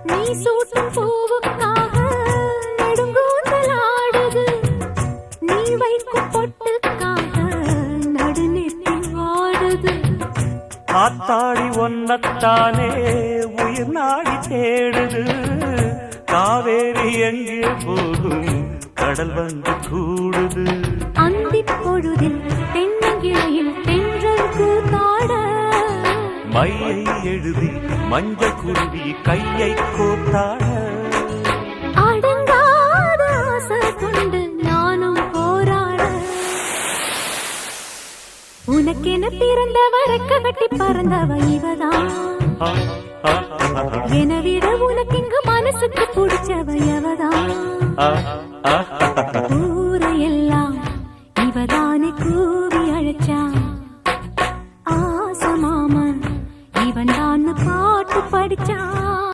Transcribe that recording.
நீ சூட்டும் பூவுக்காக நெடுங்கூந்தலாடுது, நீ வைக்கும் பொட்டுக்காக நடுநெத்தி வாடுது. ஆத்தாடி ஒன்னத்தானே உயிர் நாடி தேடுது, காவேரி எங்கே போகும் கடல் வந்து கூடுது. அந்திப் பொழுதில் தென்னங்கிளையில் தென்றல் கூத்தாட, மையை எழுதி மஞ்சள் குருவி கையை கோத்தாட. அடங்காத ஆசை கொண்டு நானும் போராட, உனக்கென பிறந்தவ ரெக்க கட்டி பறந்தவ இவதான். என விட உனக்கு இங்கு மனசுக்கு பிடிச்சவ எவதான்.